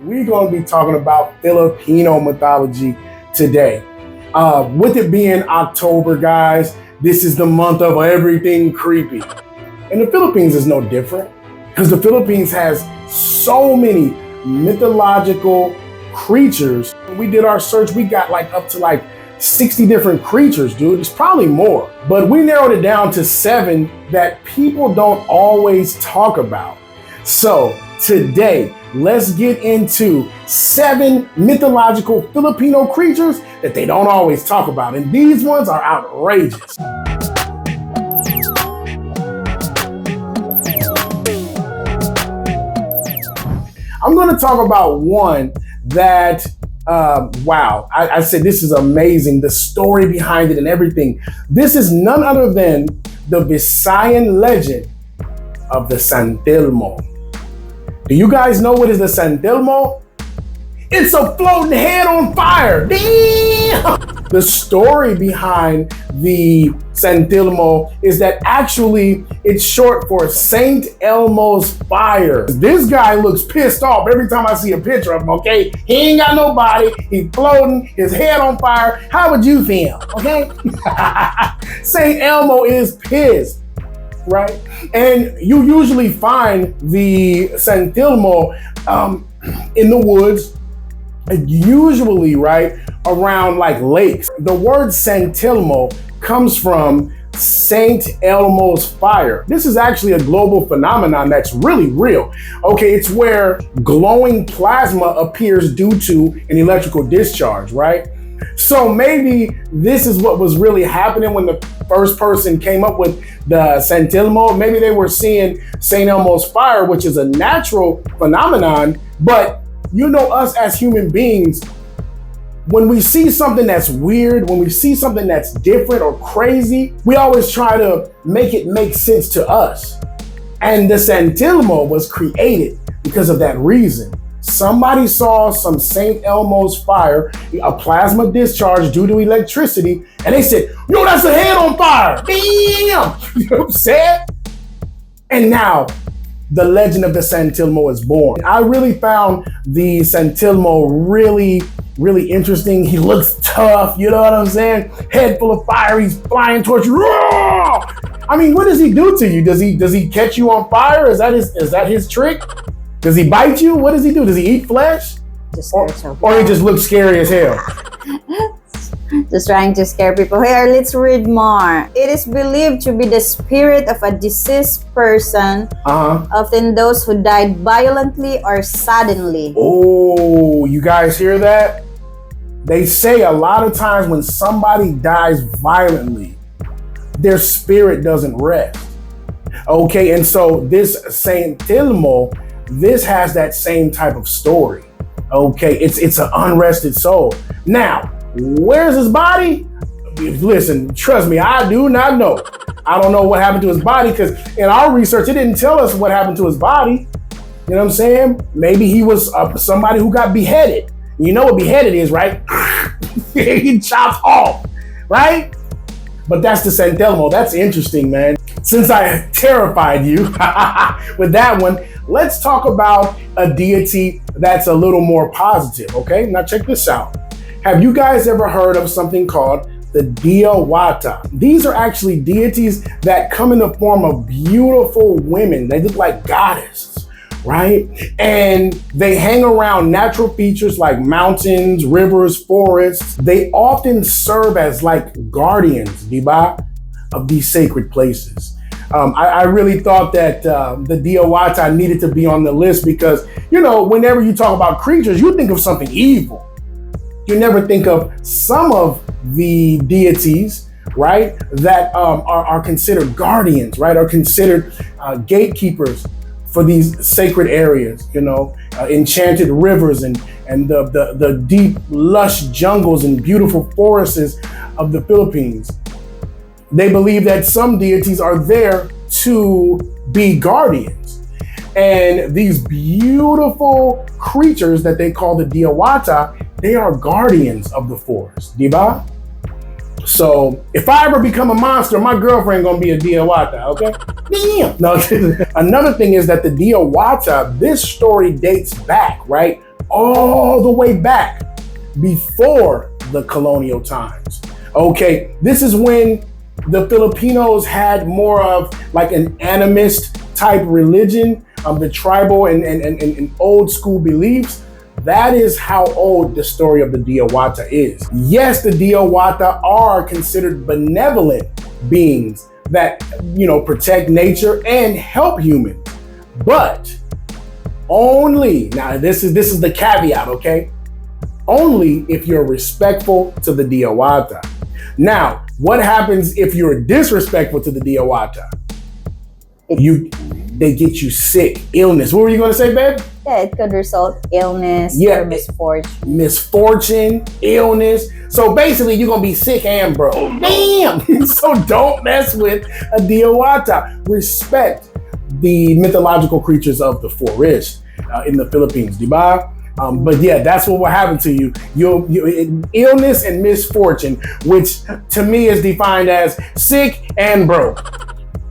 we're going to be talking about Filipino mythology today. With it being October, guys, this is the month of everything creepy. And the Philippines is no different, because the Philippines has so many mythological creatures. When we did our search, we got up to 60 different creatures, dude. It's probably more. But we narrowed it down to 7 that people don't always talk about. So today, let's get into 7 mythological Filipino creatures that they don't always talk about. And these ones are outrageous. I'm going to talk about one that, wow, I said this is amazing. The story behind it and everything. This is none other than the Visayan legend of the Santelmo. Do you guys know what is the Santelmo? It's a floating head on fire. Damn! The story behind the Santelmo is that actually it's short for Saint Elmo's fire. This guy looks pissed off every time I see a picture of him, okay? He ain't got no body, he's floating, his head on fire. How would you feel, okay? Saint Elmo is pissed, right? And you usually find the Santelmo in the woods, usually, right, around lakes. The word Santelmo comes from Saint Elmo's fire. This is actually a global phenomenon that's really real. Okay, it's where glowing plasma appears due to an electrical discharge, right? So maybe this is what was really happening when the first person came up with the Santelmo. Maybe they were seeing Saint Elmo's fire, which is a natural phenomenon, but you know, us as human beings, when we see something that's weird, when we see something that's different or crazy, we always try to make it make sense to us. And the Santelmo was created because of that reason. Somebody saw some St. Elmo's fire, a plasma discharge due to electricity, and they said, yo, that's a head on fire. Damn! You know what I'm saying? And now, the legend of the Santelmo is born. I really found the Santelmo really interesting. He looks tough, you know what I'm saying? Head full of fire, he's flying towards you. I mean, what does he do to you? Does he catch you on fire? Is that his trick? Does he bite you? What does he do? Does he eat flesh? Or he just looks scary as hell? Just trying to scare people. Here, let's read more. It is believed to be the spirit of a deceased person, often those who died violently or suddenly. Oh, you guys hear that? They say a lot of times when somebody dies violently, their spirit doesn't rest. Okay, and so this Saint Tilmo, this has that same type of story. Okay, it's an unrested soul. Now, where's his body? Listen, trust me, I do not know. I don't know what happened to his body, because in our research, it didn't tell us what happened to his body. You know what I'm saying? Maybe he was somebody who got beheaded. You know what beheaded is, right? He chopped off, right? But that's the Santelmo. That's interesting, man. Since I terrified you with that one, let's talk about a deity that's a little more positive, okay? Now check this out. Have you guys ever heard of something called the Diata? These are actually deities that come in the form of beautiful women. They look like goddesses, right? And they hang around natural features like mountains, rivers, forests. They often serve as guardians, diba, of these sacred places. I really thought that the Diawata needed to be on the list because, you know, whenever you talk about creatures, you think of something evil. You never think of some of the deities, right, that are considered guardians, right, are considered gatekeepers for these sacred areas, you know, enchanted rivers and the deep, lush jungles and beautiful forests of the Philippines. They believe that some deities are there to be guardians. And these beautiful creatures that they call the Diawata, they are guardians of the forest, diba? So if I ever become a monster, my girlfriend gonna be a Diawata, okay? Damn. No, another thing is that the Diawata, this story dates back, right, all the way back before the colonial times. Okay, this is when the Filipinos had more of like an animist type religion, the tribal and old school beliefs. That is how old the story of the Diawata is. Yes, the Diawata are considered benevolent beings that, protect nature and help humans. But only, now this is the caveat, okay? Only if you're respectful to the Diawata. Now, what happens if you're disrespectful to the Diawata? They get you sick, illness. What were you gonna say, babe? Yeah, it could result illness or misfortune. Misfortune, illness. So basically, you're gonna be sick and broke. Damn! So don't mess with a Diawata. Respect the mythological creatures of the forest in the Philippines, diba? But yeah, that's what will happen to you. You illness and misfortune, which to me is defined as sick and broke.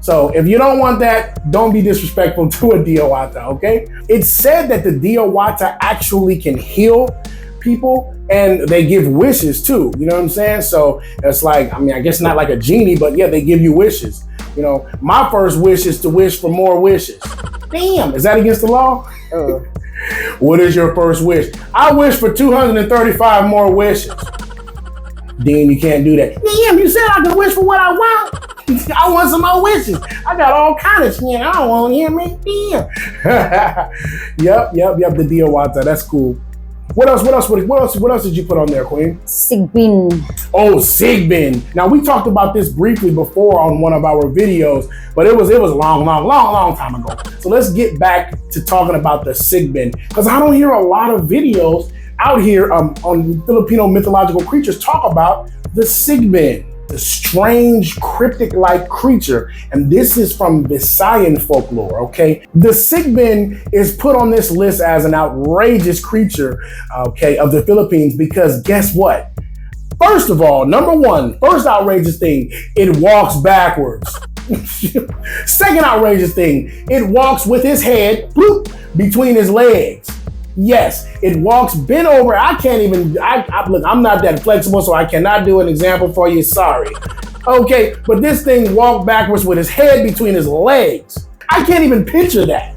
So if you don't want that, don't be disrespectful to a Diawata, okay? It's said that the Diawata actually can heal people and they give wishes too, you know what I'm saying? So it's like, I guess not like a genie, but yeah, they give you wishes. My first wish is to wish for more wishes. Damn, is that against the law? What is your first wish? I wish for 235 more wishes. Then you can't do that. Damn, you said I can wish for what I want. I want some more wishes. I got all kind of shit. I don't want to hear me. Damn. Yep. The Diawata. That's cool. What else did you put on there, Queen? Sigman. Oh, Sigman. Now we talked about this briefly before on one of our videos, but it was a long time ago. So let's get back to talking about the Sigman, because I don't hear a lot of videos out here on Filipino mythological creatures talk about the Sigman, the strange cryptic-like creature. And this is from Visayan folklore, okay? The Sigman is put on this list as an outrageous creature, okay, of the Philippines, because guess what? First of all, first outrageous thing, it walks backwards. Second outrageous thing, it walks with his head between his legs. Yes, it walks bent over. I can't even, look, I'm not that flexible, so I cannot do an example for you. Sorry. Okay, but this thing walked backwards with his head between his legs. I can't even picture that,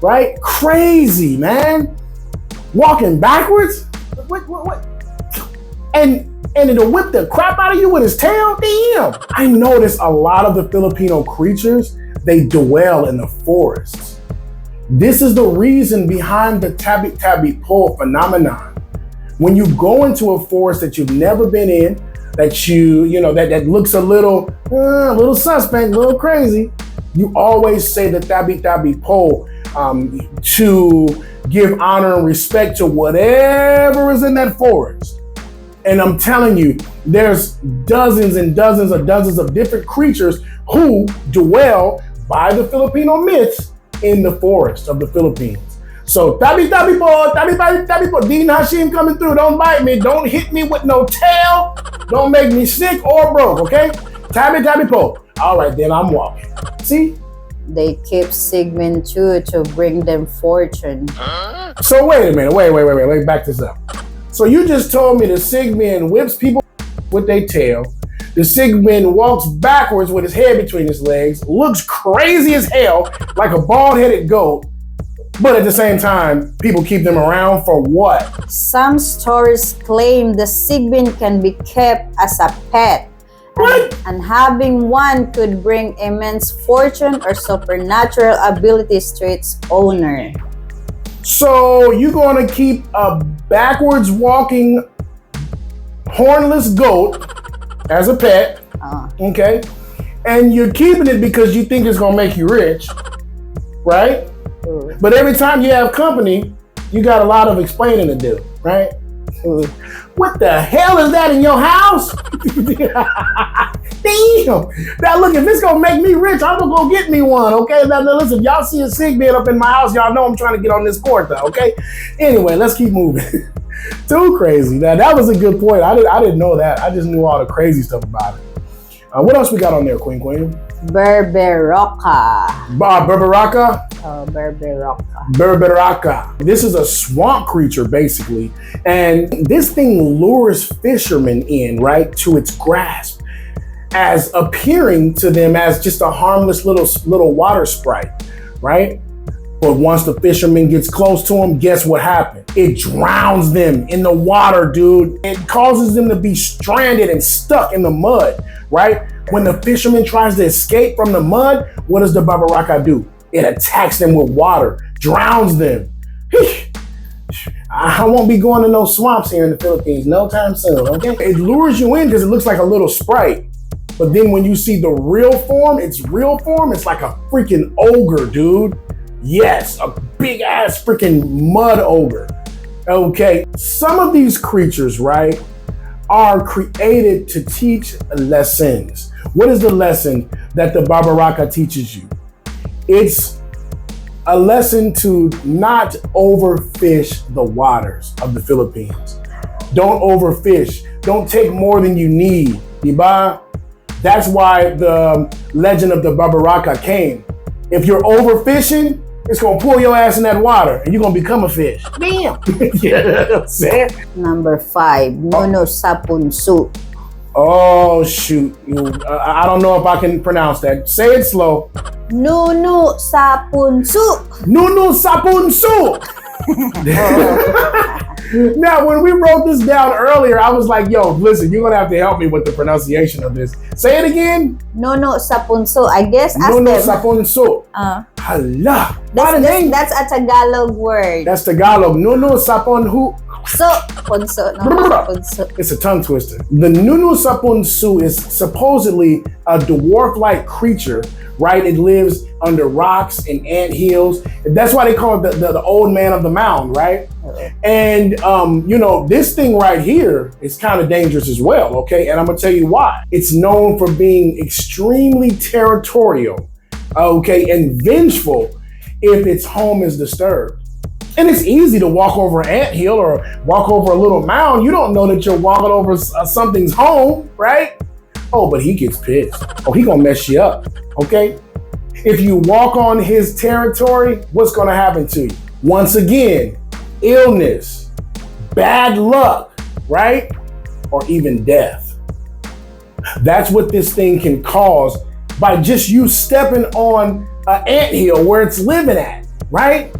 right? Crazy, man. Walking backwards? What? And it'll whip the crap out of you with his tail? Damn. I notice a lot of the Filipino creatures, they dwell in the forests. This is the reason behind the tabi-tabi-po phenomenon. When you go into a forest that you've never been in, that that looks a little suspect, a little crazy, you always say the tabi-tabi-po to give honor and respect to whatever is in that forest. And I'm telling you, there's dozens and dozens of different creatures who dwell by the Filipino myths in the forest of the Philippines. So tabi-tabi-po, Dean Hashim coming through. Don't bite me. Don't hit me with no tail. Don't make me sick or broke, okay? Tabi-tabi-po. All right, then I'm walking. See? They keep Sigman too to bring them fortune. So wait a minute. Wait. Let me back this up. So you just told me the Sigman whips people with their tail. The Sigman walks backwards with his head between his legs, looks crazy as hell, like a bald-headed goat, but at the same time, people keep them around for what? Some stories claim the Sigman can be kept as a pet. What? And having one could bring immense fortune or supernatural abilities to its owner. So you're gonna keep a backwards walking hornless goat as a pet, okay? And you're keeping it because you think it's gonna make you rich, right? But every time you have company, you got a lot of explaining to do, right? What the hell is that in your house? Damn! Now look, if it's gonna make me rich, I'm gonna go get me one, okay? Now listen, y'all see a Sigman up in my house, y'all know I'm trying to get on this court though, okay? Anyway, let's keep moving. Too crazy. Now that was a good point. I didn't know that. I just knew all the crazy stuff about it. What else we got on there, Queen? Berberoka. Berberaka? Berberoka. Berberaka. This is a swamp creature, basically. And this thing lures fishermen in, right, to its grasp, as appearing to them as just a harmless little water sprite, right? But once the fisherman gets close to him, guess what happens? It drowns them in the water, dude. It causes them to be stranded and stuck in the mud, right? When the fisherman tries to escape from the mud, what does the Barara do? It attacks them with water, drowns them. I won't be going to no swamps here in the Philippines no time soon, okay? It lures you in because it looks like a little sprite. But then when you see the real form, it's like a freaking ogre, dude. Yes, a big ass freaking mud ogre. Okay, some of these creatures, right, are created to teach lessons. What is the lesson that the Barbaraka teaches you? It's a lesson to not overfish the waters of the Philippines. Don't overfish. Don't take more than you need. Diba? That's why the legend of the Barbaraka came. If you're overfishing, it's gonna pull your ass in that water and you're gonna become a fish. Damn. Yeah, that's it. Number 5, Nuno Sapunsu. Oh, shoot. I don't know if I can pronounce that. Say it slow. Nuno Sapunsu. Nuno Sapunsu. Now, when we wrote this down earlier, I was like, yo, listen, you're going to have to help me with the pronunciation of this. Say it again. Nuno Sapunsu. I guess ask Nuno them. Sapunsu. Hala. That's a Tagalog word. That's Tagalog. Nuno Sapunsu. Punso. No, punso. It's a tongue twister. The Nuno Sapunsu is supposedly a dwarf-like creature, right? It lives under rocks and ant hills. That's why they call it the old man of the mound, right? And, this thing right here is kind of dangerous as well, okay? And I'm going to tell you why. It's known for being extremely territorial, okay, and vengeful if its home is disturbed. And it's easy to walk over an anthill or walk over a little mound. You don't know that you're walking over something's home, right? Oh, but he gets pissed. Oh, he gonna mess you up, okay? If you walk on his territory, what's gonna happen to you? Once again, illness, bad luck, right? Or even death. That's what this thing can cause by just you stepping on an anthill where it's living at, right?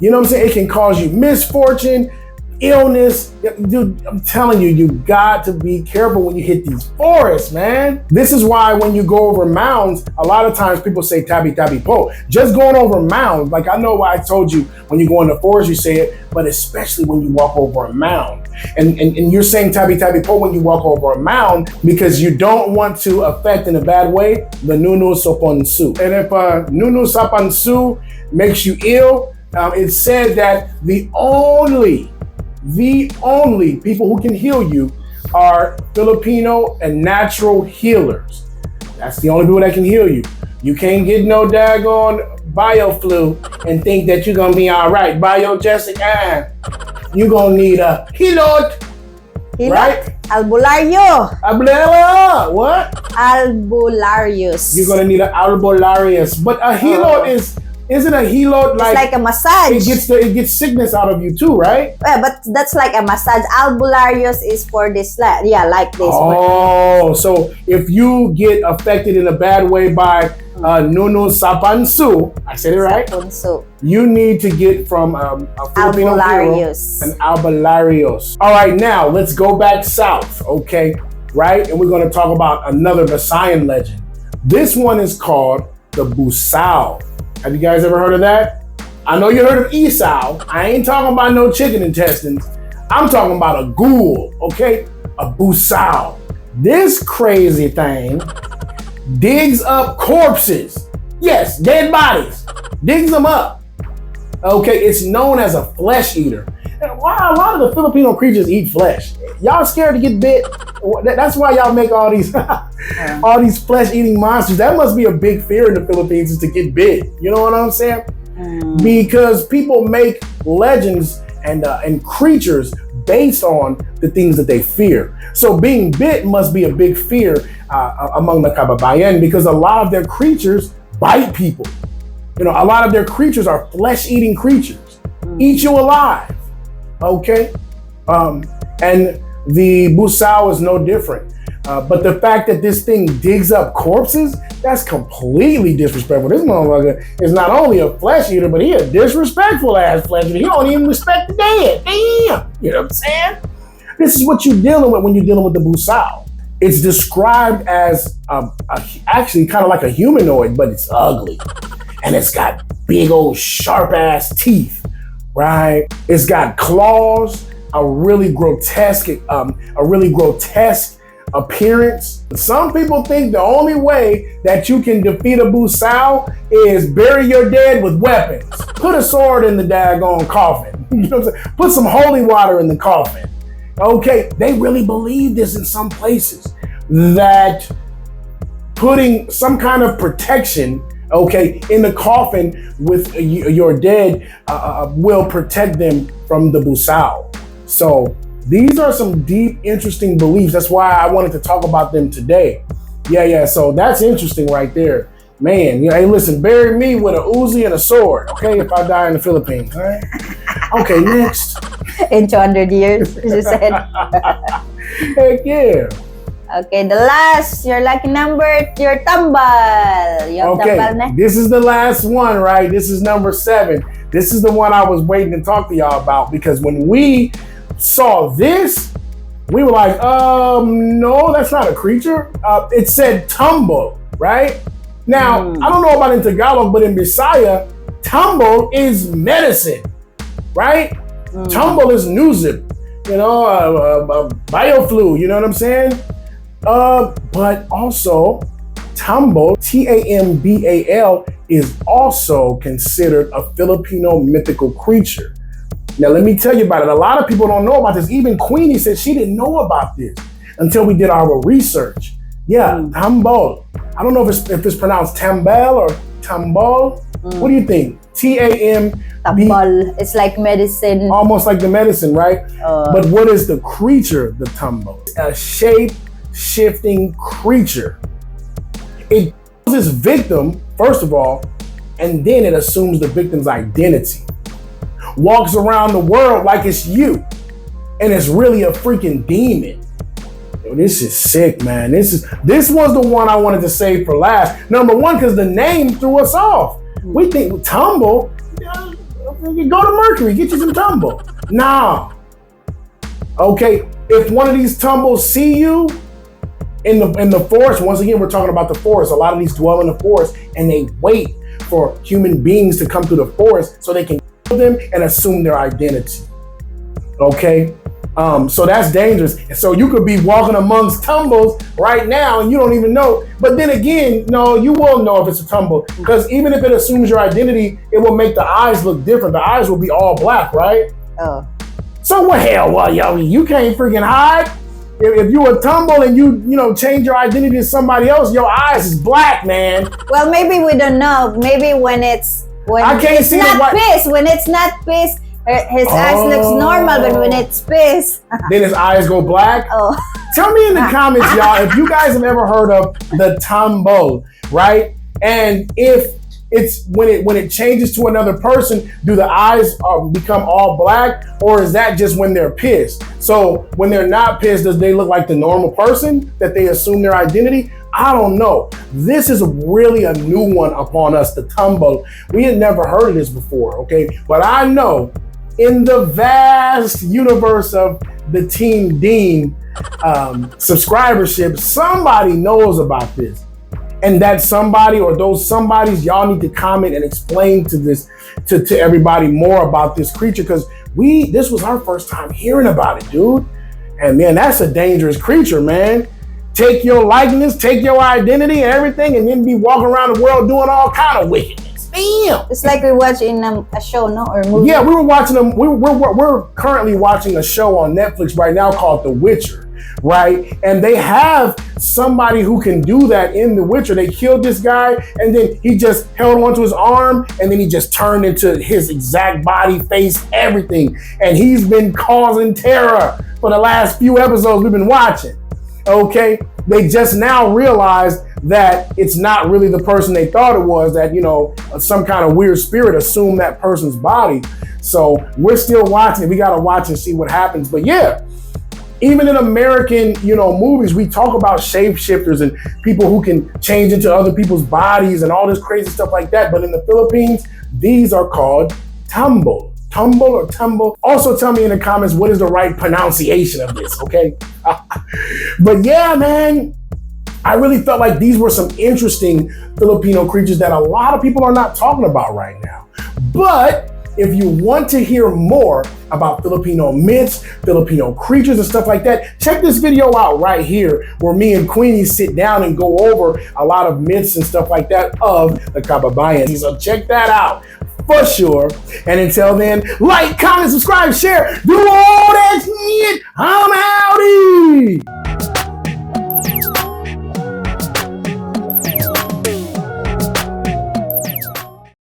You know what I'm saying? It can cause you misfortune, illness. Dude, I'm telling you, you got to be careful when you hit these forests, man. This is why when you go over mounds, a lot of times people say tabi tabi po. Just going over mounds, like I know why I told you when you go in the forest, you say it, but especially when you walk over a mound. And you're saying tabi tabi po when you walk over a mound because you don't want to affect in a bad way the Nuno Sapunsu. And if Nuno Sapunsu makes you ill, it's said that the only people who can heal you are Filipino and natural healers. That's the only people that can heal you. You can't get no daggone bioflu and think that you're gonna be all right. Biogesic, you're gonna need a hilot, right? Albulario. What? Albularius. You're gonna need an albularius, but a hilot Isn't a helot it's like a massage? It gets sickness out of you too, right? Yeah, but that's like a massage. Albularius is for this, like this. Oh, so if you get affected in a bad way by Nuno Sapunsu, I said it right? Sapunsu. You need to get from a Filipino hero, an albularius. All right, now let's go back south, okay? Right? And we're going to talk about another Visayan legend. This one is called the Busa. Have you guys ever heard of that? I know you heard of Esau. I ain't talking about no chicken intestines. I'm talking about a ghoul, okay? A Busa. This crazy thing digs up corpses. Yes, dead bodies. Digs them up. Okay, it's known as a flesh eater. And why a lot of the Filipino creatures eat flesh? Y'all scared to get bit? That's why y'all make all these all these flesh-eating monsters. That must be a big fear in the Philippines, is to get bit. You know what I'm saying? Because people make legends and creatures based on the things that they fear. So being bit must be a big fear among the Kababayan, because a lot of their creatures bite people. You know, a lot of their creatures are flesh-eating creatures, eat you alive. Okay, and the Busa is no different. But the fact that this thing digs up corpses, that's completely disrespectful. This motherfucker is not only a flesh eater, but he a disrespectful ass flesh eater. He don't even respect the dead. Damn, you know what I'm saying? This is what you're dealing with when you're dealing with the Busa. It's described as actually kind of like a humanoid, but it's ugly. And it's got big old sharp ass teeth, right? It's got claws, a really grotesque appearance. Some people think the only way that you can defeat a Busa is bury your dead with weapons. Put a sword in the daggone coffin. You know what I'm saying? Put some holy water in the coffin. Okay, they really believe this in some places, that putting some kind of protection, okay, in the coffin with your dead will protect them from the Busa. So these are some deep, interesting beliefs. That's why I wanted to talk about them today. Yeah. So that's interesting right there. Man, hey, listen, bury me with a Uzi and a sword, okay, if I die in the Philippines, all right? Okay, next. In 200 years, she said. Heck yeah. Okay, the last, your lucky number, your tambal. Yung tambal na. This is the last one, right? This is number 7. This is the one I was waiting to talk to y'all about, because when we saw this, we were like, no, that's not a creature. It said Tumbo, right? Now, I don't know about in Tagalog, but in Bisaya, Tumbo is medicine, right? Tumbo is elusive, you know, bioflu, you know what I'm saying? But also, Tumbo, T-A-M-B-A-L, is also considered a Filipino mythical creature. Now, let me tell you about it. A lot of people don't know about this. Even Queenie said she didn't know about this until we did our research. Yeah, Tumbo. I don't know if it's pronounced Tambal or Tambol. What do you think? T-A-M-B. Tambal. It's like medicine. Almost like the medicine, right? But what is the creature, the Tumbo? A shape-shifting creature. It kills its victim, first of all, and then it assumes the victim's identity. Walks around the world like it's you, and it's really a freaking demon. Yo, this is sick, man. This was the one I wanted to save for last. Number one, because the name threw us off. We think Tumble, you go to Mercury, get you some Tumble. Nah. Okay, if one of these Tumbles see you in the forest, once again, we're talking about the forest. A lot of these dwell in the forest, and they wait for human beings to come through the forest so they can kill them and assume their identity. Okay? So that's dangerous. And so you could be walking amongst tumbles right now and you don't even know. But then again, no, you will know if it's a tumble, because even if it assumes your identity, it will make the eyes look different. The eyes will be all black, right? Oh. So what hell, well, yo, you can't freaking hide. If you a tumble and you change your identity to somebody else, your eyes is black, man. Well, maybe we don't know. Maybe when it's not pissed, when it's not pissed, his eyes looks normal, but when it's pissed, then his eyes go black. Oh. Tell me in the comments, y'all, if you guys have ever heard of the Tumbo, right? And if it's when it changes to another person, do the eyes become all black, or is that just when they're pissed? So when they're not pissed, does they look like the normal person that they assume their identity? I don't know. This is really a new one upon us, the Tumbo. We had never heard of this before, okay? But I know in the vast universe of the Team Dean subscribership, somebody knows about this. And that somebody or those somebodies, y'all need to comment and explain to this to everybody more about this creature, because this was our first time hearing about it, dude. And man, that's a dangerous creature, man. Take your likeness, take your identity and everything, and then be walking around the world doing all kind of wickedness. damn. It's like we watch in a show, no, or movie. Yeah, we were watching them. We're currently watching a show on Netflix right now called The Witcher, right? And they have somebody who can do that in The Witcher. They killed this guy, and then he just held onto his arm, and then he just turned into his exact body, face, everything. And he's been causing terror for the last few episodes we've been watching. Okay, they just now realized that it's not really the person they thought it was, that, you know, some kind of weird spirit assumed that person's body. So we're still watching it. We got to watch and see what happens. But yeah, even in American, you know, movies, we talk about shapeshifters and people who can change into other people's bodies and all this crazy stuff like that. But in the Philippines, these are called Tumbo. Tumble or Tumble. Also tell me in the comments what is the right pronunciation of this, okay? But yeah, man, I really felt like these were some interesting Filipino creatures that a lot of people are not talking about right now. But if you want to hear more about Filipino myths, Filipino creatures and stuff like that, check this video out right here where me and Queenie sit down and go over a lot of myths and stuff like that of the Kababayan. So check that out for sure. And until then, like, comment, subscribe, share, do all that shit. I'm outie.